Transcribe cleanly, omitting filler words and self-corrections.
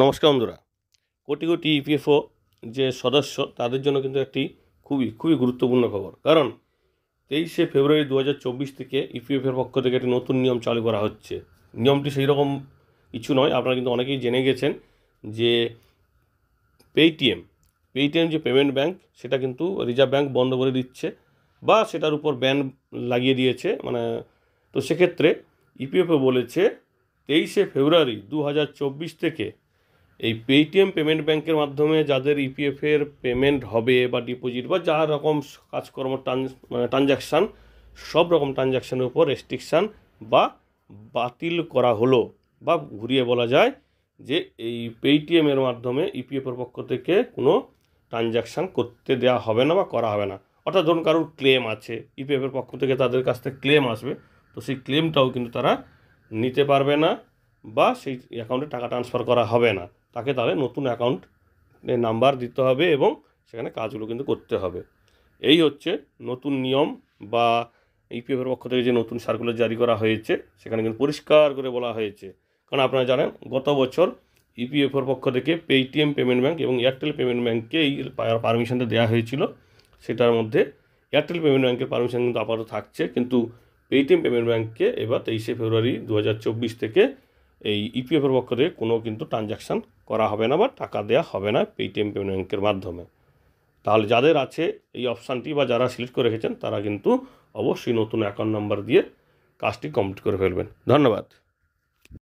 নমস্কার বন্ধুরা। কোটি কোটি ইপিএফও যে সদস্য তাদের জন্য কিন্তু একটি খুবই গুরুত্বপূর্ণ খবর। কারণ 23শে ফেব্রুয়ারি 2024 থেকে ইপিএফের পক্ষ থেকে একটি নতুন নিয়ম চালু করা হচ্ছে। নিয়মটি সেই রকম কিছু নয়, আপনারা কিন্তু অনেকেই জেনে গেছেন যে পেটিএম যে পেমেন্ট ব্যাঙ্ক সেটা কিন্তু রিজার্ভ ব্যাঙ্ক বন্ধ করে দিচ্ছে বা সেটার উপর ব্যান লাগিয়ে দিয়েছে। তো সেক্ষেত্রে ইপিএফও বলেছে 23শে ফেব্রুয়ারি 2024 থেকে এই পেটিএম পেমেন্ট ব্যাঙ্কের মাধ্যমে যাদের ইপিএফের পেমেন্ট হবে বা ডিপোজিট বা যা রকম কাজকর্ম ট্রানজ্যাকশান, সব রকম ট্রানজ্যাকশানের উপর রেস্ট্রিকশান বা বাতিল করা হলো, বা ঘুরিয়ে বলা যায় যে এই পেটিএমের মাধ্যমে ইপিএফের পক্ষ থেকে কোনো ট্রানজ্যাকশান করতে দেওয়া হবে না বা করা হবে না। অর্থাৎ ধরুন কারোর ক্লেম আছে, ইপিএফের পক্ষ থেকে তাদের কাছ থেকে ক্লেম আসবে, তো সেই ক্লেমটাও কিন্তু তারা নিতে পারবে না বা সেই অ্যাকাউন্টে টাকা ট্রান্সফার করা হবে না। তাকে তাহলে নতুন অ্যাকাউন্টের নাম্বার দিতে হবে এবং সেখানে কাজগুলো কিন্তু করতে হবে। এই হচ্ছে নতুন নিয়ম বা ইপিএফের পক্ষ থেকে যে নতুন সার্কুলার জারি করা হয়েছে, সেখানে কিন্তু পরিষ্কার করে বলা হয়েছে। কারণ আপনারা জানেন গত বছর ইপিএফের পক্ষ থেকে পেটিএম পেমেন্ট ব্যাঙ্ক এবং এয়ারটেল পেমেন্ট ব্যাঙ্ককে এই পারমিশনটা দেওয়া হয়েছিল। সেটার মধ্যে এয়ারটেল পেমেন্ট ব্যাঙ্কের পারমিশন কিন্তু আপাতত থাকছে, কিন্তু পেটিএম পেমেন্ট ব্যাঙ্ককে এবার 23শে ফেব্রুয়ারি 2024 থেকে এই ইপিএফের পক্ষ থেকে কোনো কিন্তু ট্রানজ্যাকশান করা হবে না বা টাকা দেওয়া হবে না পেটিএম পেমেন্ট ব্যাঙ্কের মাধ্যমে। তাহলে যাদের আছে এই অপশানটি বা যারা সিলেক্ট করে রেখেছেন তারা কিন্তু অবশ্যই নতুন অ্যাকাউন্ট নাম্বার দিয়ে কাজটি কমপ্লিট করে ফেলবেন। ধন্যবাদ।